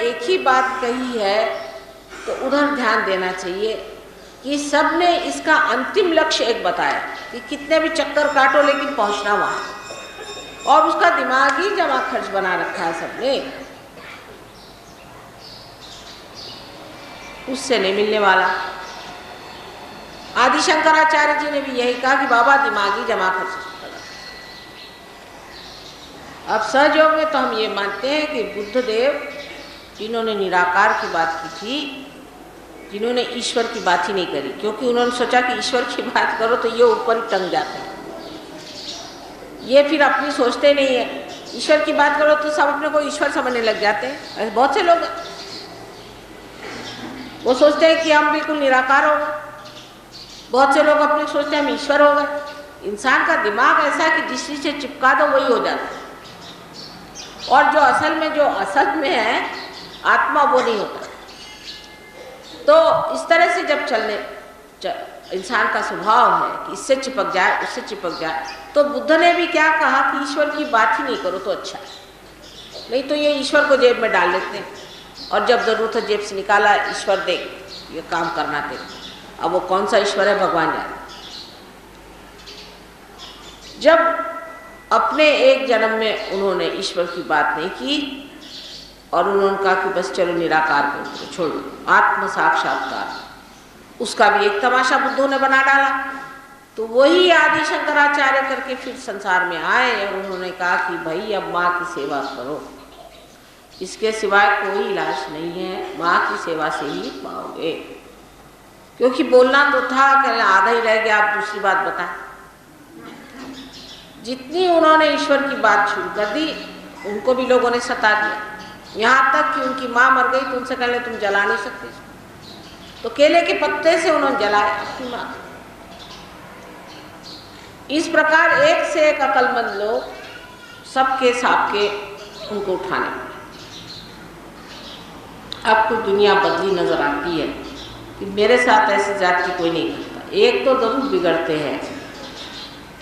एक ही बात कही है तो उधर ध्यान देना चाहिए कि सब ने इसका अंतिम लक्ष्य एक बताया कि कितने भी चक्कर काटो लेकिन पहुंचना वहां, और उसका दिमागी जमा खर्च बना रखा है सबने, उससे नहीं मिलने वाला। आदि शंकराचार्य जी ने भी यही कहा कि बाबा दिमागी जमा खर्च। अब सहयोग में तो हम ये मानते हैं कि बुद्ध देव जिन्होंने निराकार की बात की थी, जिन्होंने ईश्वर की बात ही नहीं करी, क्योंकि उन्होंने सोचा कि ईश्वर की बात करो तो ये ऊपर ही टंग जाते हैं, ये फिर अपनी सोचते नहीं है। ईश्वर की बात करो तो सब अपने को ईश्वर समझने लग जाते हैं। ऐसे बहुत से लोग वो सोचते हैं कि हम बिल्कुल निराकार हो गए, बहुत से लोग अपने सोचते हैं हम ईश्वर हो गए। इंसान का दिमाग ऐसा है कि जिस चीज से चिपका दो वही हो जाता है, और जो असल में है आत्मा वो नहीं होता। तो इस तरह से जब इंसान का स्वभाव है कि इससे चिपक जाए उससे चिपक जाए, तो बुद्ध ने भी क्या कहा कि ईश्वर की बात ही नहीं करो तो अच्छा है, नहीं तो ये ईश्वर को जेब में डाल लेते हैं, और जब जरूरत है जेब से निकाला ईश्वर देख ये काम करना दे। अब वो कौन सा ईश्वर है भगवान जाने। जब अपने एक जन्म में उन्होंने ईश्वर की बात नहीं की और उन्होंने कहा कि बस चलो निराकार को छोड़ो, आत्म साक्षात्कार, उसका भी एक तमाशा बुद्धों ने बना डाला। तो वही आदि शंकराचार्य करके फिर संसार में आए और उन्होंने कहा कि भाई अब माँ की सेवा करो, इसके सिवाय कोई इलाज नहीं है, माँ की सेवा से ही पाओगे। क्योंकि बोलना तो था, कहना आधा ही रह गया, आप दूसरी बात बताएं। जितनी उन्होंने ईश्वर की बात शुरू कर दी उनको भी लोगों ने सता दिया, यहाँ तक कि उनकी माँ मर गई तो उनसे कहने तुम जला नहीं सकते, तो केले के पत्ते से उन्होंने जलाया अपनी माँ। इस प्रकार एक से एक अक्लमंद लोग सबके सापके उनको उठाने। अब कुछ दुनिया बदली नजर आती है कि मेरे साथ ऐसी जाति कोई नहीं करता। एक तो जरूर बिगड़ते हैं,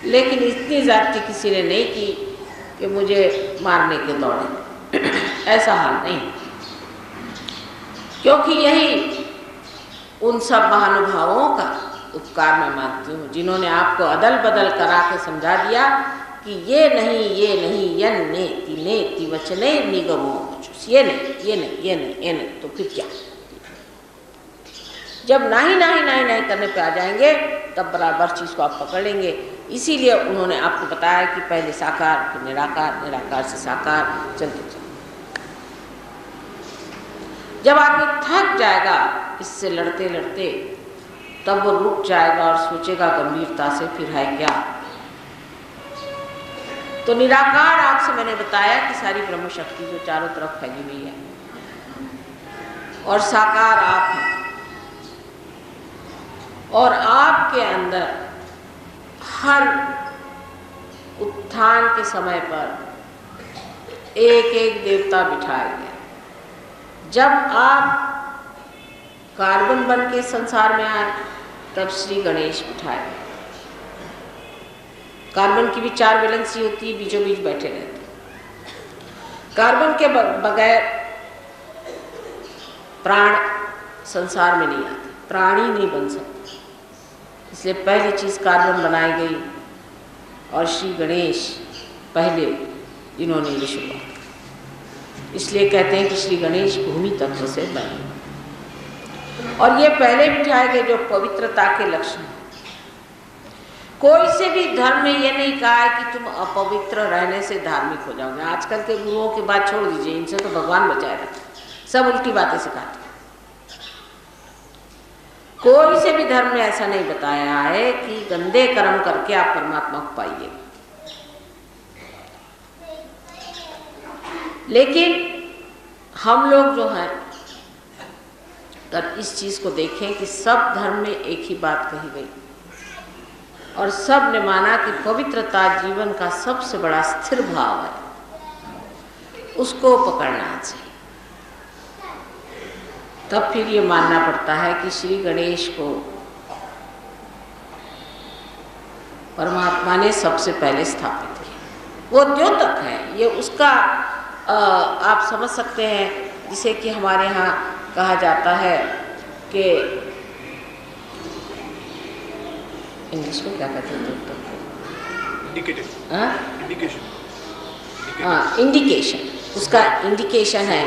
लेकिन इतनी जाति किसी ने नहीं की कि मुझे मारने के दौड़े, ऐसा हाल नहीं। क्योंकि यही उन सब महानुभावों का उपकार मैं मानती हूँ जिन्होंने आपको अदल बदल करा के समझा दिया कि ये नहीं नेति नेति वचने निगमो, ये नहीं तो फिर क्या। जब नहीं करने पे आ जाएंगे तब बराबर चीज़ को आप पकड़ लेंगे। इसीलिए उन्होंने आपको बताया कि पहले साकार फिर निराकार, निराकार से साकार, चलते चलते जब आदमी थक जाएगा इससे लड़ते लड़ते, तब वो रुक जाएगा और सोचेगा गंभीरता से फिर है क्या। तो निराकार आपसे मैंने बताया कि सारी ब्रह्म शक्ति जो चारों तरफ फैली हुई है, और साकार आप हैं, और आपके अंदर हर उत्थान के समय पर एक एक देवता बिठाए गए। जब आप कार्बन बन के संसार में आए तब श्री गणेश बिठाए गए। कार्बन की भी 4 वैलेंसी होती है, बीचों बीच बैठे रहते। कार्बन के बगैर प्राण संसार में नहीं आते, प्राणी नहीं बन सकते। इसलिए पहली चीज़ कार्बन बनाई गई, और श्री गणेश पहले इन्होंने ये शुरुआत। इसलिए कहते हैं कि श्री गणेश भूमि तत्व से बने, और ये पहले बिठाए गए जो पवित्रता के लक्षण। कोई से भी धर्म में ये नहीं कहा है कि तुम अपवित्र रहने से धार्मिक हो जाओगे। आजकल के गुरुओं की बात छोड़ दीजिए, इनसे तो भगवान बचाए रखे, सब उल्टी बातें सिखाते। कोई से भी धर्म में ऐसा नहीं बताया है कि गंदे कर्म करके आप परमात्मा को पाइए। लेकिन हम लोग जो हैं तब इस चीज को देखें कि सब धर्म में एक ही बात कही गई, और सब ने माना कि पवित्रता जीवन का सबसे बड़ा स्थिर भाव है, उसको पकड़ना चाहिए। तब फिर ये मानना पड़ता है कि श्री गणेश को परमात्मा ने सबसे पहले स्थापित किया। वो द्योतक है, ये उसका आप समझ सकते हैं जिसे कि हमारे यहाँ कहा जाता है कि इंग्लिश में क्या कहते हैं इंडिकेशन, उसका इंडिकेशन है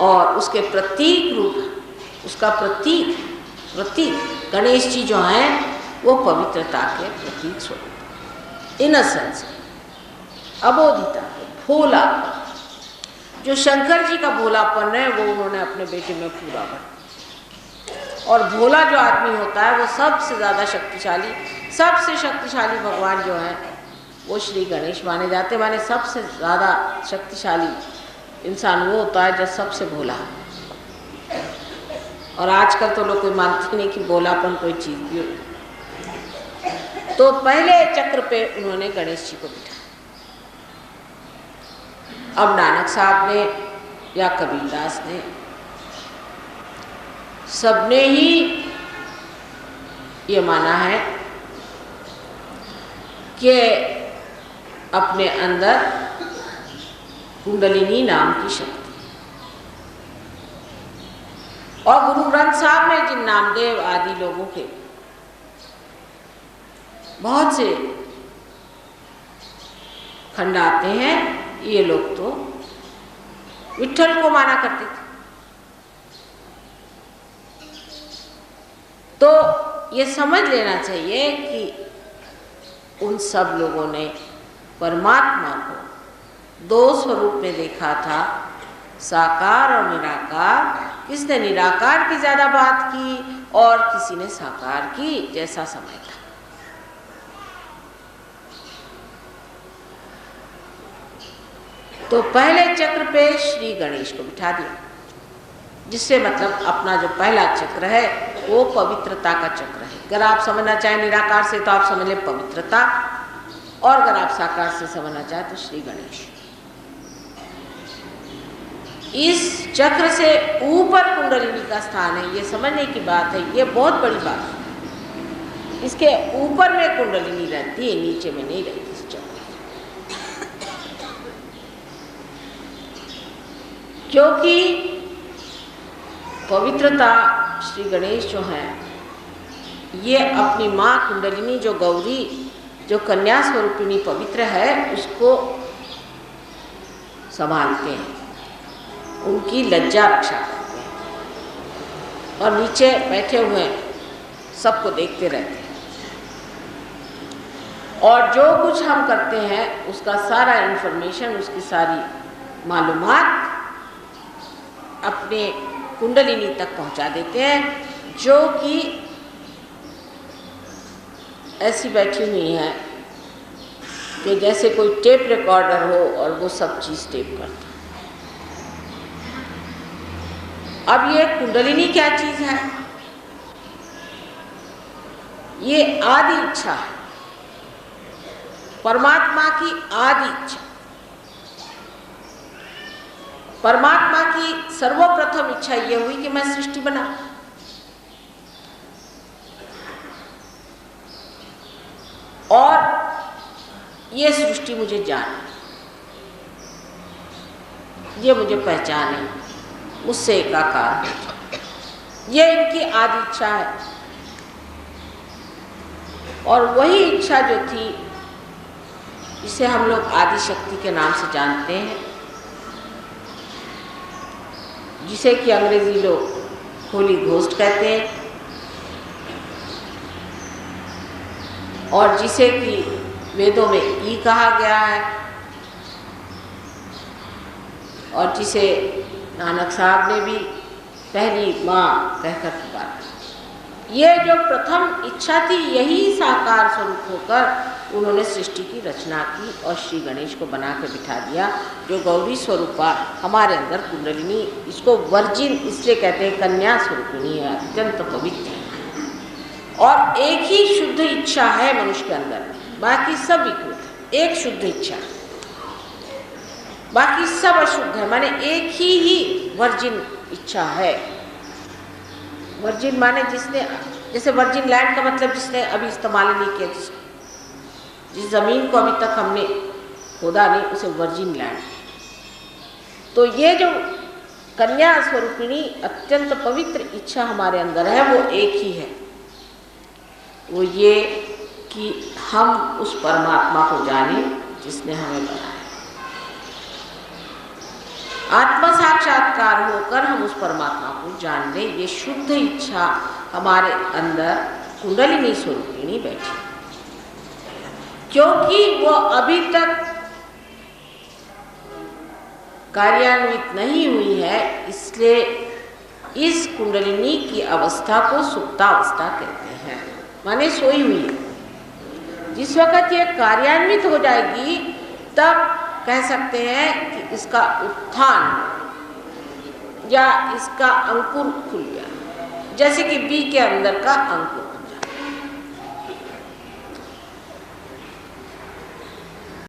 और उसके प्रतीक रूप, उसका प्रतीक गणेश जी जो हैं वो पवित्रता के प्रतीक स्वरूप, इनोसेंस, अबोधिता, भोला, जो शंकर जी का भोलापन है वो उन्होंने अपने बेटे में पूरा कर। और भोला जो आदमी होता है वो सबसे ज़्यादा शक्तिशाली, सबसे शक्तिशाली भगवान जो है वो श्री गणेश माने जाते। माने सबसे ज़्यादा शक्तिशाली इंसान वो होता है जो सबसे भोला है। और आजकल तो लोग कोई मानते नहीं कि भोलापन कोई चीज़ भी हो। तो पहले चक्र पे उन्होंने गणेश जी को बिठाया। अब नानक साहब ने या कबीरदास ने, सबने ही ये माना है कि अपने अंदर कुंडलिनी नाम की शक्ति, और गुरु ग्रंथ साहब में जिन नामदेव आदि लोगों के बहुत से खंड आते हैं, ये लोग तो विट्ठल को माना करते थे। तो ये समझ लेना चाहिए कि उन सब लोगों ने परमात्मा को दो स्वरूप में देखा था, साकार और निराकार। किसने निराकार की ज़्यादा बात की और किसी ने साकार की, जैसा समय था। तो पहले चक्र पे श्री गणेश को बिठा दिया, जिससे मतलब अपना जो पहला चक्र है वो पवित्रता का चक्र है। अगर आप समझना चाहें निराकार से तो आप समझ लें पवित्रता, और अगर आप साकार से समझना चाहें तो श्री गणेश। इस चक्र से ऊपर कुंडलिनी का स्थान है, ये समझने की बात है, ये बहुत बड़ी बात है। इसके ऊपर में कुंडलिनी रहती है, नीचे में नहीं रहती इस चक्र। क्योंकि पवित्रता श्री गणेश जो हैं ये अपनी माँ कुंडलिनी जो गौरी, जो कन्या स्वरूपिणी पवित्र है, उसको संभालते हैं, उनकी लज्जा रक्षा करते हैं और नीचे बैठे हुए सबको देखते रहते हैं। और जो कुछ हम करते हैं उसका सारा इंफॉर्मेशन, उसकी सारी मालूमात अपने कुंडलिनी तक पहुंचा देते हैं, जो कि ऐसी बैठी हुई है कि जैसे कोई टेप रिकॉर्डर हो और वो सब चीज़ टेप करता। अब ये कुंडलिनी क्या चीज़ है? ये आदि इच्छा है, परमात्मा की आदि इच्छा। परमात्मा की सर्वप्रथम इच्छा ये हुई कि मैं सृष्टि बना, और ये सृष्टि मुझे जाने, ये मुझे पहचाने, मुझसे एकाकार हो। ये इनकी आदि इच्छा है। और वही इच्छा जो थी, इसे हम लोग आदि शक्ति के नाम से जानते हैं, जिसे कि अंग्रेजी लोग होली घोस्ट कहते हैं, और जिसे कि वेदों में ई कहा गया है, और जिसे नानक साहब ने भी पहली माँ कहकर पुकारा। ये जो प्रथम इच्छा थी, यही साकार स्वरूप होकर उन्होंने सृष्टि की रचना की और श्री गणेश को बना के बिठा दिया, जो गौरी स्वरूपा हमारे अंदर कुंडलिनी, इसको वर्जिन इसलिए कहते हैं, कन्या स्वरूपिणी है, अत्यंत पवित्र। और एक ही शुद्ध इच्छा है मनुष्य के अंदर, बाकी सब विकृत है। एक शुद्ध इच्छा, बाकी सब अशुद्ध है। माने एक ही वर्जिन इच्छा है। वर्जिन माने जिसने, जैसे वर्जिन लैंड का मतलब जिसने अभी इस्तेमाल नहीं किया, जिस जमीन को अभी तक हमने खोदा नहीं, उसे वर्जिन लैंड। तो ये जो कन्या स्वरूपिणी अत्यंत पवित्र इच्छा हमारे अंदर है, वो एक ही है, वो ये कि हम उस परमात्मा को जाने जिसने हमें बनाया। आत्म साक्षात्कार होकर हम उस परमात्मा को जान लें, ये शुद्ध इच्छा हमारे अंदर कुंडलिनी स्वरूपिणी बैठी, क्योंकि वो अभी तक कार्यान्वित नहीं हुई है, इसलिए इस कुंडलिनी की अवस्था को सुप्तावस्था कहते हैं, माने सोई हुई है। जिस वक्त ये कार्यान्वित हो जाएगी तब कह सकते हैं कि इसका उत्थान या इसका अंकुर खुल गया, जैसे कि बीज के अंदर का अंकुर।